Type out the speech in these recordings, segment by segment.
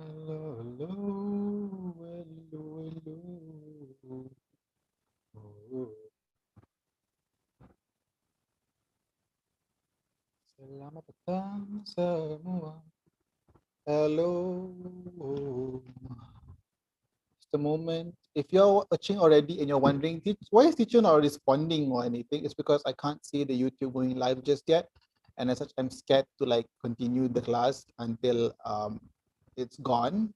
Hello, hello, hello, hello. Oh, selamat datang semua. Hello. Just a moment. If you're watching already and you're wondering, why is teacher not responding or anything? It's because I can't see the YouTube going live just yet. And as such, I'm scared to like continue the class until it's gone.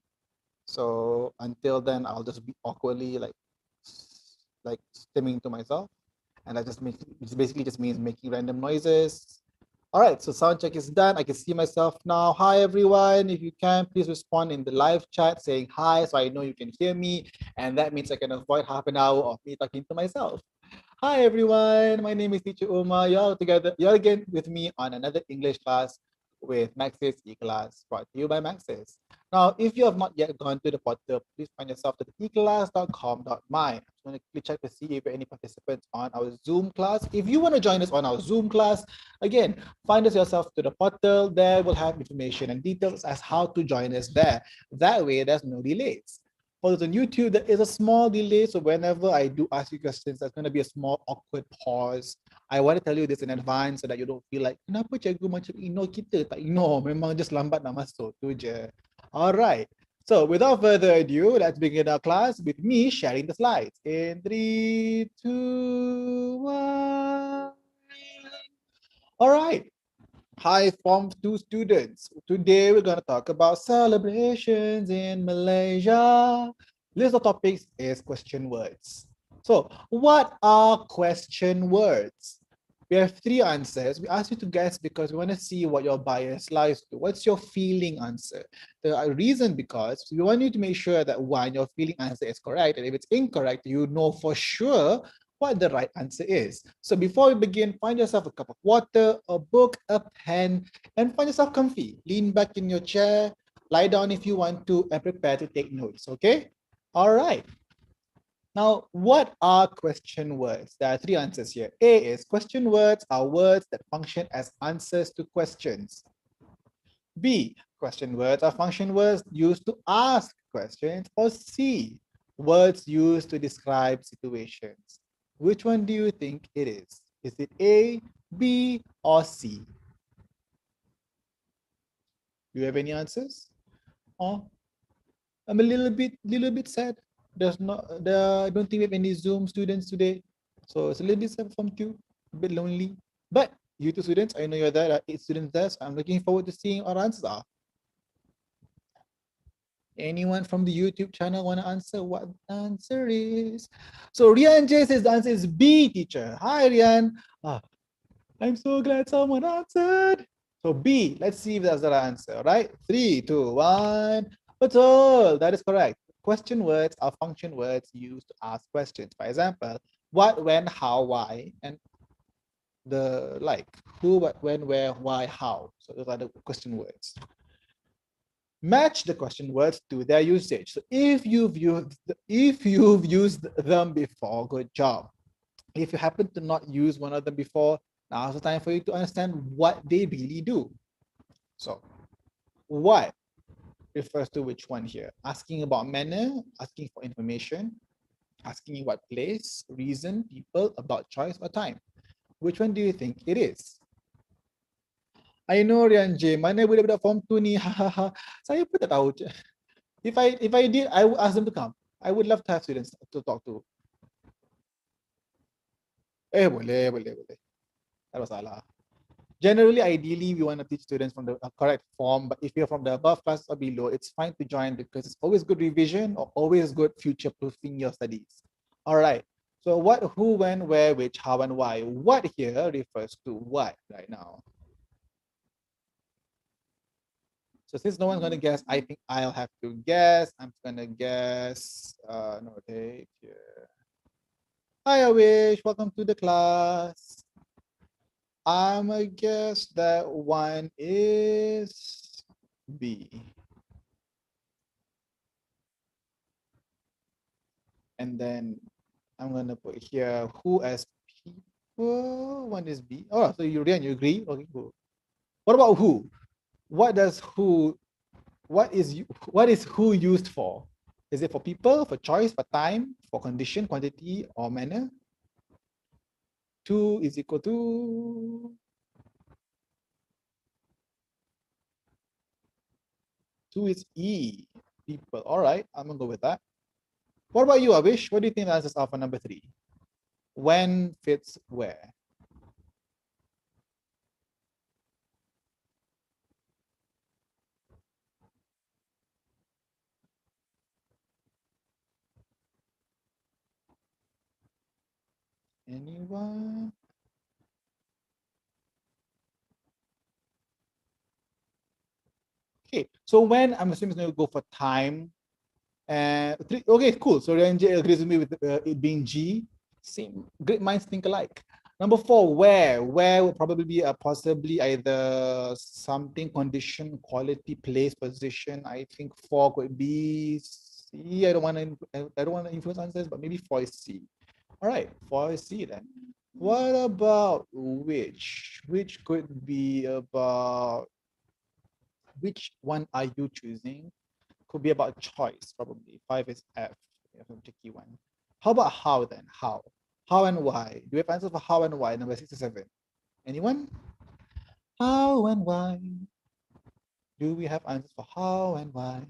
So until then, I'll just be awkwardly like stimming to myself, and that just makes it basically just means making random noises. All right, so sound check is done. I can see myself now. Hi everyone. If you can, please respond in the live chat saying hi, so I know you can hear me, and that means I can avoid half an hour of me talking to myself. Hi everyone, my name is Teacher Uma. You're again with me on another English class with Max's eKelas, brought to you by Max's. Now, if you have not yet gone to the portal, please find yourself to the ekelas.com.my. I'm just going to quickly check to see if there are any participants on our Zoom class. If you want to join us on our Zoom class, again, find us yourself to the portal. There will have information and details as how to join us there. That way, there's no delays. For those on YouTube, there is a small delay. So whenever I do ask you questions, there's going to be a small awkward pause. I want to tell you this in advance so that you don't feel like, kenapa cikgu macam ignore kita? Tak ignore, memang just lambat nak masuk. Tu je. All right. So without further ado, let's begin our class with me sharing the slides. In 3, 2, 1. All right. Hi, Form 2 students. Today we're going to talk about celebrations in Malaysia. List of topics is question words. So, what are question words? We have three answers. We ask you to guess because we want to see what your bias lies to. What's your feeling answer? The reason because we want you to make sure that one, your feeling answer is correct. And if it's incorrect, you know for sure what the right answer is. So before we begin, find yourself a cup of water, a book, a pen, and find yourself comfy. Lean back in your chair, lie down if you want to, and prepare to take notes, okay? All right. Now, what are question words? There are three answers here. A is question words are words that function as answers to questions. B, question words are function words used to ask questions. Or C, words used to describe situations. Which one do you think it is? Is it A, B, or C? Do you have any answers? Oh, I'm a little bit sad. I don't think we have any Zoom students today. So it's a little bit sad from you, a bit lonely. But you two students, I know you're there, there are 8 students there, so I'm looking forward to seeing what our answers are. Anyone from the YouTube channel want to answer what the answer is? So Rian J says the answer is B, teacher. Hi, Rian. I'm so glad someone answered. So B, let's see if that's the answer, all right? 3, 2, 1. Betul, that is correct. Question words are function words used to ask questions. For example, what, when, how, why, and the like. Who, what, when, where, why, how. So those are the question words. Match the question words to their usage. So if you've used them before, good job. If you happen to not use one of them before, now's the time for you to understand what they really do. So what refers to which one here? Asking about manner, asking for information, asking what place, reason, people, about choice, or time. Which one do you think it is? I know Rian J, mana budak-budak form 2 ni? Saya pun tak tahu. If I did, I would ask them to come. I would love to have students to talk to. Boleh. Tak masalah. Generally, ideally, we want to teach students from the correct form, but if you're from the above class or below, it's fine to join because it's always good revision or always good future-proofing your studies. All right. So what, who, when, where, which, how, and why. What here refers to what right now? So since no one's going to guess, I think I'll have to guess. I'm going to guess. No, date here. Hi, Awish. Welcome to the class. I'm gonna guess that one is B. And then I'm gonna put here who as people. One is B. So you agree? Okay, cool. What about who? What does who what is who used for? Is it for people, for choice, for time, for condition, quantity, or manner? 2 is equal to 2 is E, people. All right, I'm gonna go with that. What about you, Avish? What do you think the answers are for number 3? When fits where? Anyone? Okay, so when I'm assuming it's going to go for time. Okay, cool. So Renjay agrees with me with it being G. Same. Great minds think alike. Number 4, where? Where would probably be a possibly either something, condition, quality, place, position. I think 4 could be C. I don't want to influence answers, but maybe 4 is C. All right, 4 is C then. What about which? Which could be about which one are you choosing? Could be about choice, probably. 5 is F. That's a tricky one. How about how then? How? How and why? Do we have answers for how and why? Number 67. Anyone? How and why? Do we have answers for how and why?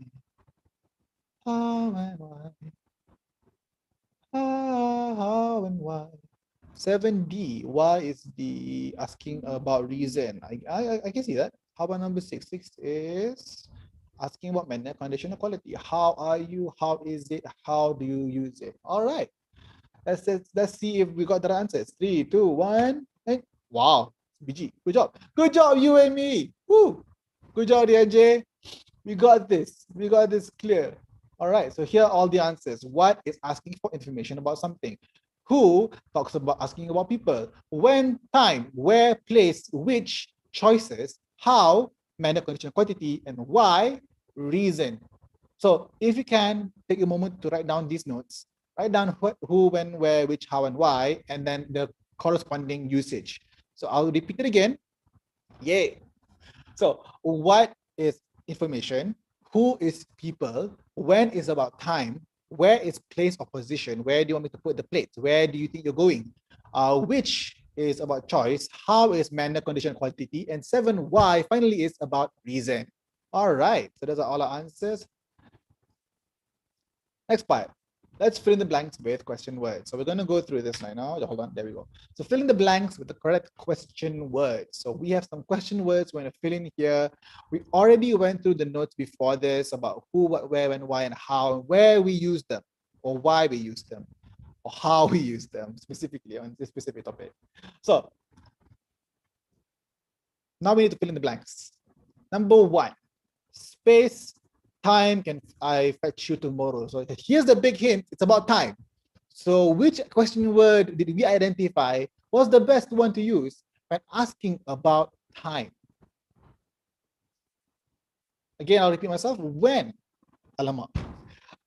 How and why? How and why? 7D. Why is the asking about reason? I can see that. How about number 6? 6 is asking about manner, condition, or quality. How are you? How is it? How do you use it? All right. Let's see if we got the answers. 3, 2, 1. And wow. BG. Good job. Good job, you and me. Woo. Good job, DNJ. We got this. We got this clear. All right. So here are all the answers. What is asking for information about something? Who talks about asking about people? When, time, where, place, which, choices, how, manner, condition, quantity, and why, reason. So if you can take a moment to write down these notes, write down what, who, when, where, which, how, and why, and then the corresponding usage. So I'll repeat it again. Yay. So what is information? Who is people? When is about time? Where is place or position? Where do you want me to put the plate? Where do you think you're going? Which is about choice? How is manner, condition, quantity? And 7, why finally is about reason. All right, so those are all our answers. Next part. Let's fill in the blanks with question words. So we're going to go through this right now. Hold on, there we go. So fill in the blanks with the correct question words. So we have some question words we're going to fill in here. We already went through the notes before this about who, what, where, when, why, and how, and where we use them, or why we use them, or how we use them specifically on this specific topic. So now we need to fill in the blanks. Number 1, space, time, can I fetch you tomorrow? So here's the big hint, it's about time. So which question word did we identify was the best one to use when asking about time? Again, I'll repeat myself, when? Alamak.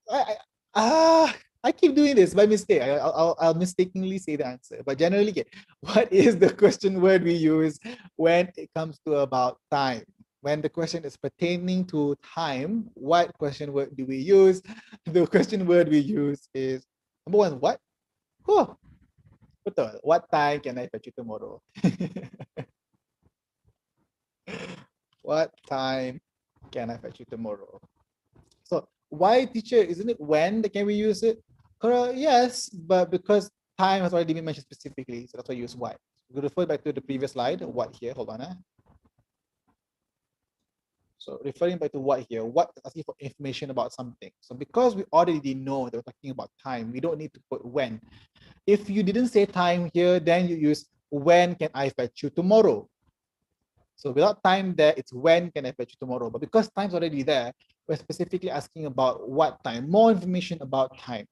I, I, I keep doing this by mistake. I'll mistakenly say the answer. But generally, what is the question word we use when it comes to about time? When the question is pertaining to time, what question word do we use? The question word we use is number 1, what? Oh, betul. What time can I fetch you tomorrow? What time can I fetch you tomorrow? So why, teacher? Isn't it when can we use it? Correct. Yes, but because time has already been mentioned specifically, so that's why I use why. We refer back to the previous slide. What here? Hold on. So referring back to what here, what is asking for information about something. So because we already know that we're talking about time, we don't need to put when. If you didn't say time here, then you use when can I fetch you tomorrow. So without time there, it's when can I fetch you tomorrow. But because time's already there, we're specifically asking about what time, more information about time.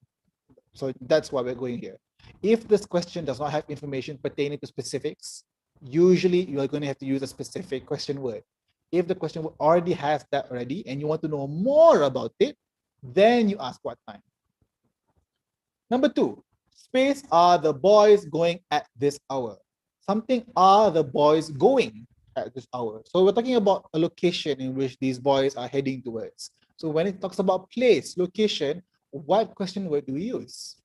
So that's why we're going here. If this question does not have information pertaining to specifics, usually you are going to have to use a specific question word. If the question word already has that already and you want to know more about it, then you ask what time. Number 2, space, are the boys going at this hour? Something, are the boys going? at this hour. So we're talking about a location in which these boys are heading towards. So when it talks about place, location, what question word do we use?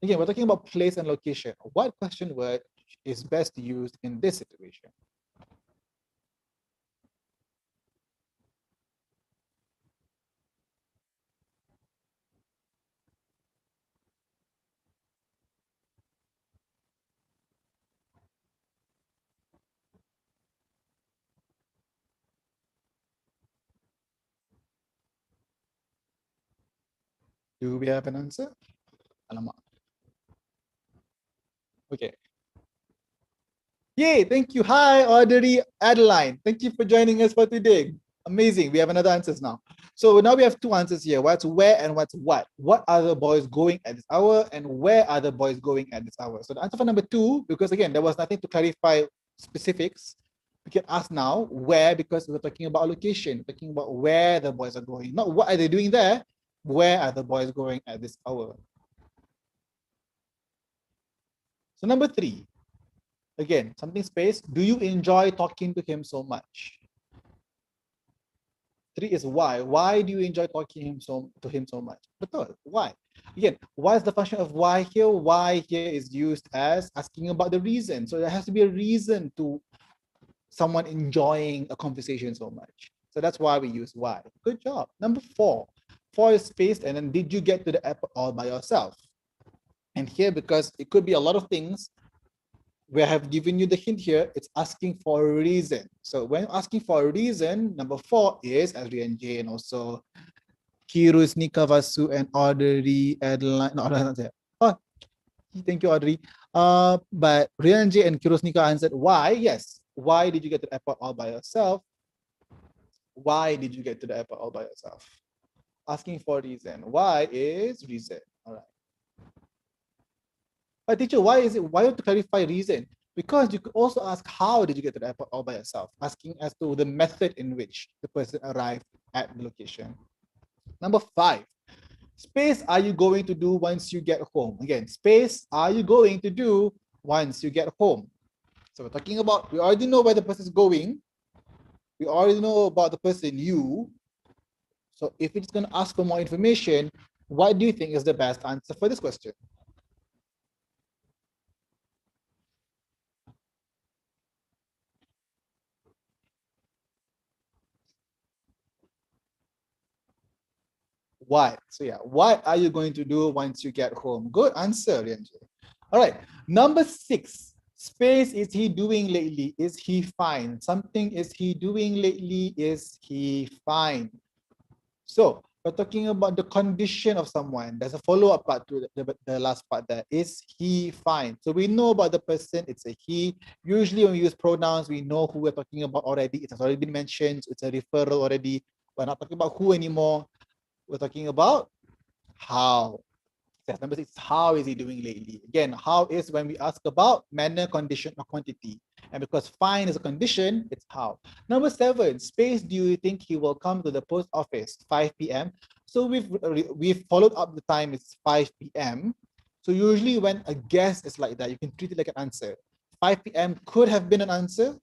Again, we're talking about place and location. What question word is best used in this situation? Do we have an answer? Alamak. Okay. Yay, thank you. Hi, Audrey Adeline. Thank you for joining us for today. Amazing. We have another answers now. So now we have two answers here. What's where and what's what? What are the boys going at this hour and where are the boys going at this hour? So the answer for number two, because again, there was nothing to clarify specifics. We can ask now where, because we're talking about location, talking about where the boys are going. Not what are they doing there, where are the boys going at this hour? So number three, again, something space. Do you enjoy talking to him so much? Three is why. Why do you enjoy talking to him so much? Betul. Why? Again, what is the function of why here? Why here is used as asking about the reason. So there has to be a reason to someone enjoying a conversation so much. So that's why we use why. Good job. Number four. Four is spaced, and then did you get to the airport all by yourself? And here, because it could be a lot of things, we have given you the hint here, it's asking for a reason. So when asking for a reason, number four is Adrian J and also Kirus, Nika, Vasu, and Audrey, Adeline. No, not there. Oh, thank you, Audrey. But Rian J and Kirus Nika answered why. Yes. Why did you get to the airport all by yourself? Why did you get to the airport all by yourself? Asking for a reason. Why is reason. All right. But teacher, why is it? Why have to clarify reason? Because you could also ask how did you get to the airport all by yourself, asking as to the method in which the person arrived at the location. Number five, space are you going to do once you get home? Again, space are you going to do once you get home? So we're talking about, we already know where the person is going. We already know about the person you. So if it's going to ask for more information, what do you think is the best answer for this question? What? So yeah, what are you going to do once you get home? Good answer, Rianji. All right, number six. Space, is he doing lately? Is he fine? Something is he doing lately? Is he fine? So we're talking about the condition of someone. There's a follow-up part to the last part there. Is he fine? So we know about the person, it's a he. Usually when we use pronouns, we know who we're talking about already. It has already been mentioned. It's a referral already. We're not talking about who anymore. We're talking about how. Yes, number six, how is he doing lately? Again, how is when we ask about manner, condition, or quantity. And because fine is a condition, it's how. Number seven, space, do you think he will come to the post office 5 p.m.? So we've followed up the time, it's 5 p.m. So usually when a guess is like that, you can treat it like an answer. 5 p.m. could have been an answer,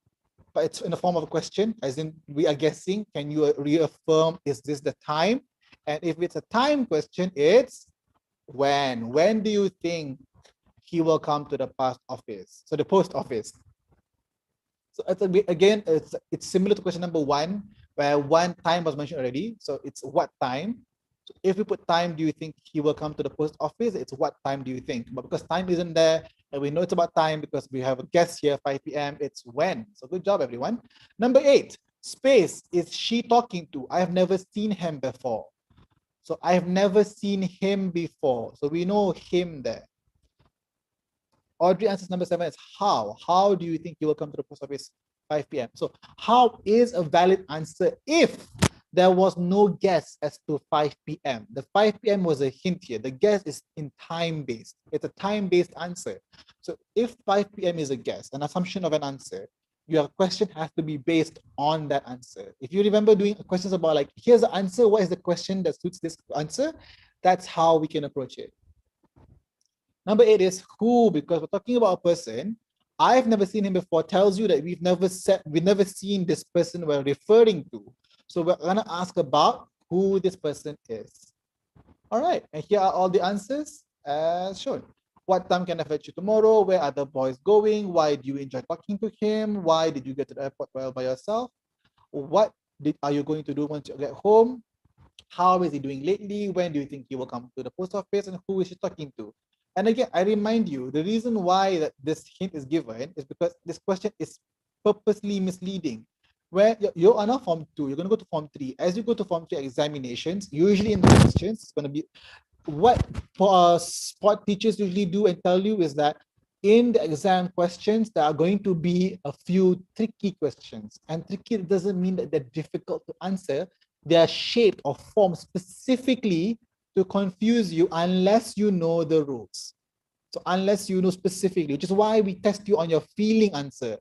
but it's in the form of a question, as in we are guessing, can you reaffirm, is this the time? And if it's a time question, it's when. When do you think he will come to the post office? So the post office. So again, it's similar to question number one, where one time was mentioned already. So it's what time. So if we put time, do you think he will come to the post office? It's what time do you think? But because time isn't there, and we know it's about time because we have a guest here, 5 p.m., it's when. So good job, everyone. Number eight, space, is she talking to? I have never seen him before. So I've never seen him before. So we know him there. Audrey answers number seven is how. How do you think you will come to the post office 5 p.m.? So how is a valid answer if there was no guess as to 5 p.m. The 5 p.m. was a hint here. The guess is in time-based. It's a time-based answer. So if 5 p.m. is a guess, an assumption of an answer, your question has to be based on that answer. If you remember doing questions about like, here's the answer, what is the question that suits this answer? That's how we can approach it. Number eight is who, because we're talking about a person. I've never seen him before tells you that we've never seen this person we're referring to. So we're gonna ask about who this person is. All right, and here are all the answers as shown. What time can I fetch you tomorrow? Where are the boys going? Why do you enjoy talking to him? Why did you get to the airport well by yourself? What are you going to do once you get home? How is he doing lately? When do you think he will come to the post office? And who is he talking to? And again, I remind you, the reason why that this hint is given is because this question is purposely misleading. Where you are now form 2, you're going to go to form 3. As you go to form 3 examinations, usually in the questions, it's going to be what sport teachers usually do and tell you is that in the exam questions, there are going to be a few tricky questions. And tricky doesn't mean that they're difficult to answer. They are shaped or formed specifically to confuse you unless you know the rules. So unless you know specifically, which is why we test you on your feeling answer.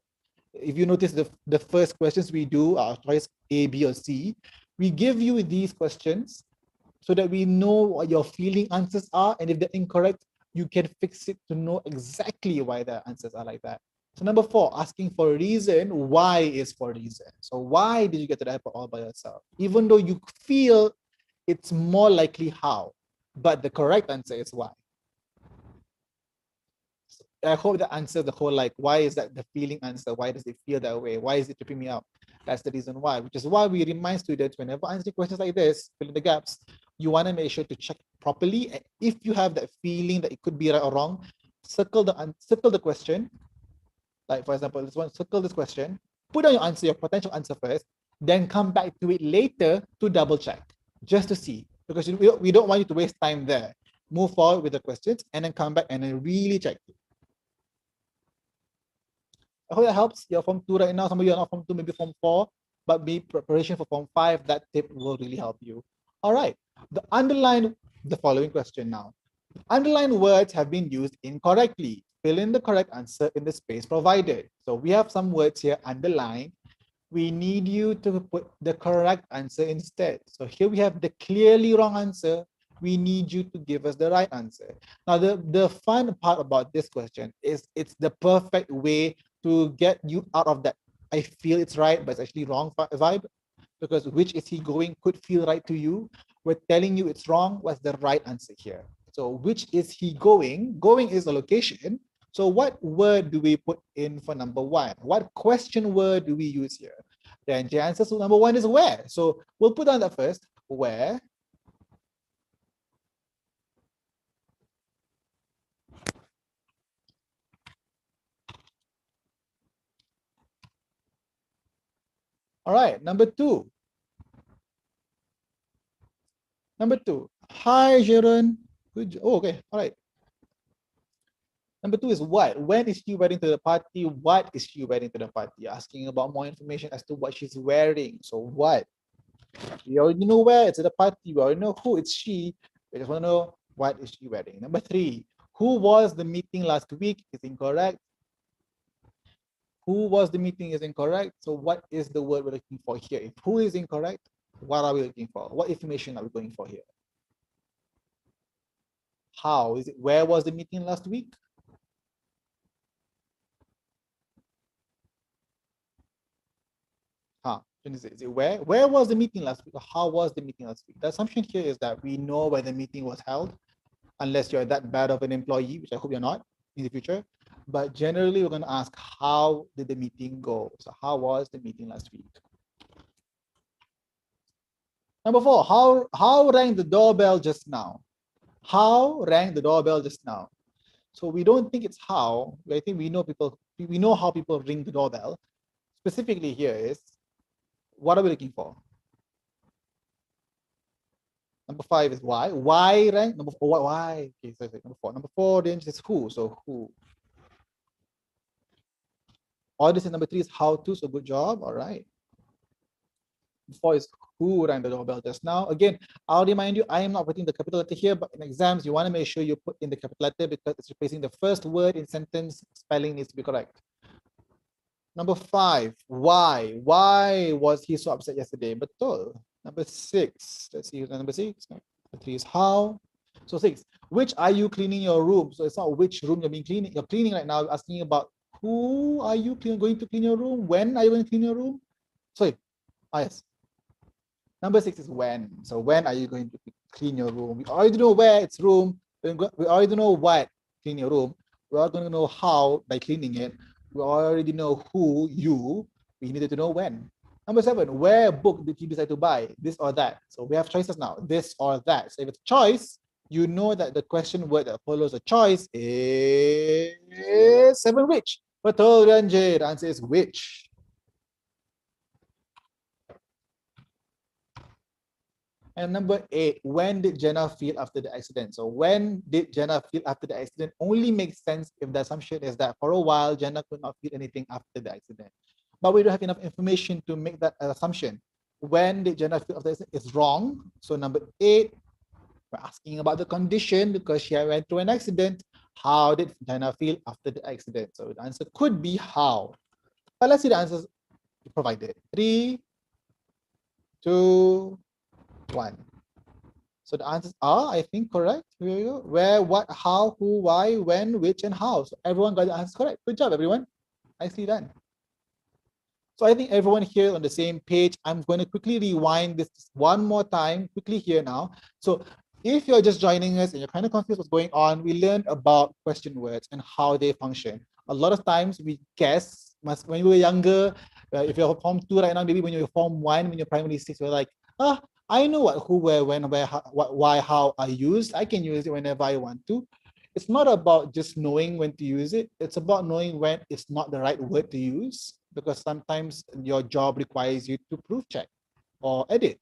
If you notice the first questions we do are choice A, B, or C, we give you these questions so that we know what your feeling answers are. And if they're incorrect, you can fix it to know exactly why the answers are like that. So number 4, asking for a reason. Why is for a reason. So why did you get to the airport all by yourself? Even though you feel it's more likely how, but the correct answer is why. I hope that answers the whole, like, why is that the feeling answer? Why does it feel that way? Why is it tripping me out? That's the reason why, which is why we remind students whenever answering questions like this, fill in the gaps, you want to make sure to check properly. And if you have that feeling that it could be right or wrong, circle the question. Like for example, this one, circle this question, put on your answer, your potential answer first, then come back to it later to double check, just to see, because we don't want you to waste time there. Move forward with the questions and then come back and then really check it. I hope that helps. You're form 2 right now. Some of you are not form 2, maybe form 4, but be preparation for form 5. That tip will really help you. All right. Underline the following question now. Underlined words have been used incorrectly. Fill in the correct answer in the space provided. So we have some words here underlined. We need you to put the correct answer instead. So here we have the clearly wrong answer. We need you to give us the right answer. Now, the fun part about this question is it's the perfect way to get you out of that I feel it's right, but it's actually wrong vibe. Because which is he going could feel right to you. We're telling you it's wrong. What's the right answer here? So which is he going? Going is a location. So what word do we put in for number 1? What question word do we use here? Then the answer to number 1 is where. So we'll put on that first. Where? All right, number 2. Number 2. Hi, Sharon. Good. Oh, okay. All right. Number 2 is what? When is she wearing to the party? What is she wearing to the party? Asking about more information as to what she's wearing. So what? We already know where it's at the party. We already know who it's she. We just want to know what is she wearing. Number 3. Who was the meeting last week? Is incorrect. Who was the meeting is incorrect. So what is the word we're looking for here? If who is incorrect, what are we looking for? What information are we going for here? How is it? Where was the meeting last week? Is it where? Where was the meeting last week? Or how was the meeting last week? The assumption here is that we know where the meeting was held, unless you're that bad of an employee, which I hope you're not in the future. But generally, we're going to ask, how did the meeting go? So how was the meeting last week? Number 4, how rang the doorbell just now? How rang the doorbell just now? So we don't think it's how. I think we know how people ring the doorbell. Specifically here is, what are we looking for? Number 5 is why. Why rang? Number 4, why? Okay, so number 4. Number 4 then is who. So who? All this is number 3 is how to. So good job. All right. 4 is who rang the doorbell just now. Again, I'll remind you, I am not putting the capital letter here, but in exams, you want to make sure you put in the capital letter because it's replacing the first word in sentence. Spelling needs to be correct. Number 5, why? Why was he so upset yesterday? Betul. Number 6, let's see, number 6. Number 3 is how. So 6, which are you cleaning your room? So it's not which room you're cleaning right now. Asking about Who are you going to clean your room? When are you going to clean your room? Sorry. Yes. Number 6 is when. So when are you going to clean your room? We already know where it's room. We already know what clean your room. We are going to know how by cleaning it. We already know who, you. We needed to know when. Number 7, where book did you decide to buy? This or that. So we have choices now. This or that. So if it's choice, you know that the question word that follows a choice is 7 which. Betul, Ranjay. The answer is which. And number 8, when did Jenna feel after the accident? So when did Jenna feel after the accident only makes sense if the assumption is that for a while, Jenna could not feel anything after the accident. But we don't have enough information to make that assumption. When did Jenna feel after the accident is wrong. So number 8, we're asking about the condition because she went through an accident. How did Jenna feel after the accident? So the answer could be how. But let's see the answers provided. 3, 2, 1. So the answers are, I think, correct. Here we go. Where, what, how, who, why, when, which, and how. So everyone got the answers correct. Good job, everyone. Nicely done. So I think everyone here on the same page. I'm going to quickly rewind this one more time, quickly here now. So if you're just joining us and you're kind of confused what's going on, we learned about question words and how they function. A lot of times we guess, when we were younger, if you're Form 2 right now, maybe when you're Form 1, when you're primary 6, you're like, I know what, who, where, when, where, how, what, why, how are used. I can use it whenever I want to. It's not about just knowing when to use it. It's about knowing when it's not the right word to use, because sometimes your job requires you to proof check or edit.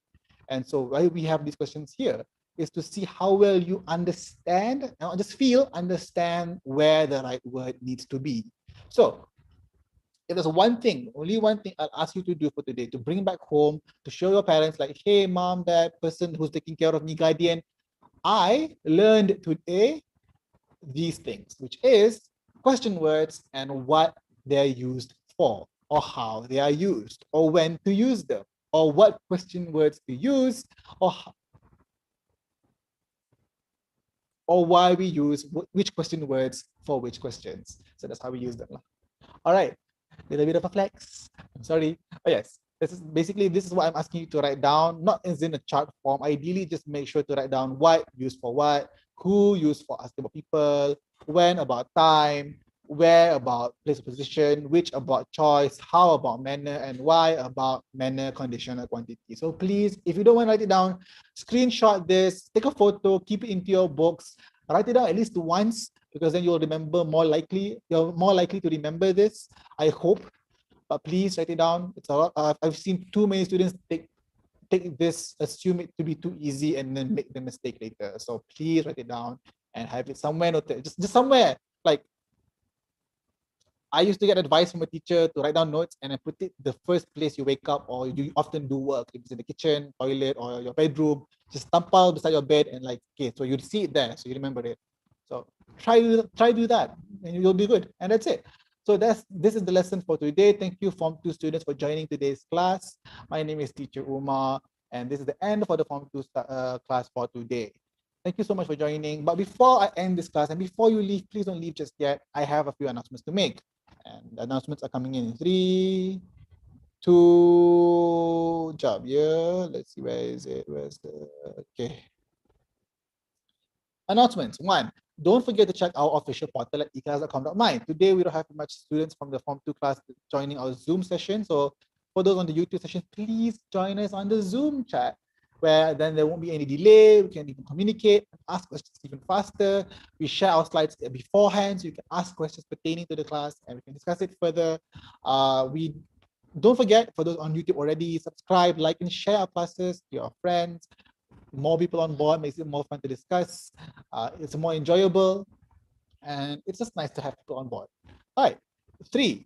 And so why we have these questions here is to see how well you understand, not just feel, understand where the right word needs to be. So if there's one thing, only one thing I'll ask you to do for today, to bring back home, to show your parents like, hey, mom, dad, person who's taking care of me, guardian, I learned today these things, which is question words and what they're used for, or how they are used, or when to use them, or what question words to use, or why we use which question words for which questions. So that's how we use them. All right, little bit of a flex. I'm sorry. Oh yes, this is what I'm asking you to write down, not as in a chart form. Ideally, just make sure to write down what used for what, who used for asking about people, when about time, where about place of position, which about choice, how about manner, and why about manner, condition, or quantity. So please, if you don't want to write it down, screenshot this, take a photo, keep it into your books, write it down at least once, because then you'll remember more likely, you're more likely to remember this, I hope. But please write it down. It's a lot. I've seen too many students take this, assume it to be too easy, and then make the mistake later. So please write it down and have it somewhere noted, just somewhere. Like, I used to get advice from a teacher to write down notes and then put it the first place you wake up or you often do work. If it's in the kitchen, toilet, or your bedroom, just stumble beside your bed and like, okay, so you'll see it there, so you remember it. So try do that, and you'll be good. And that's it. So this is the lesson for today. Thank you, Form 2 students, for joining today's class. My name is Teacher Umar, and this is the end for the Form 2 class for today. Thank you so much for joining. But before I end this class and before you leave, please don't leave just yet. I have a few announcements to make. And the announcements are coming in 3, 2, job. Yeah, let's see, where is it? Where's the, okay. Announcements. 1, don't forget to check our official portal at eKelas.com.my. Today, we don't have much students from the Form 2 class joining our Zoom session. So for those on the YouTube session, please join us on the Zoom chat, where then there won't be any delay. We can even communicate, ask questions even faster. We share our slides beforehand, so you can ask questions pertaining to the class and we can discuss it further. We don't forget, for those on YouTube already, subscribe, like, and share our classes to your friends. More people on board makes it more fun to discuss. It's more enjoyable, and it's just nice to have people on board. All right, 3,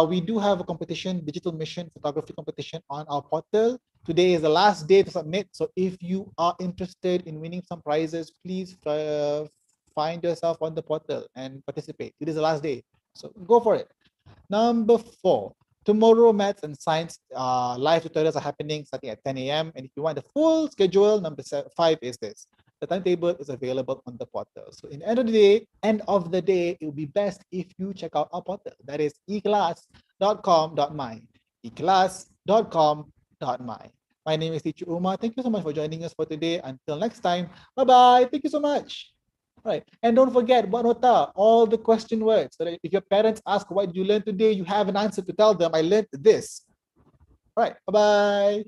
we do have a competition, digital mission photography competition on our portal. Today is the last day to submit. So if you are interested in winning some prizes, please find yourself on the portal and participate. It is the last day, so go for it. Number 4, tomorrow maths and science live tutorials are happening starting at 10 a.m. And if you want the full schedule, number 5 is this. the timetable is available on the portal. So in the end of the day, it would be best if you check out our portal. That is eKelas.com.my. eKelas.com.my. My name is Teacher Uma. Thank you so much for joining us for today. Until next time, bye-bye. Thank you so much. All right. And don't forget, buat nota, all the question words. So that if your parents ask, what did you learn today? You have an answer to tell them, I learned this. All right. Bye-bye.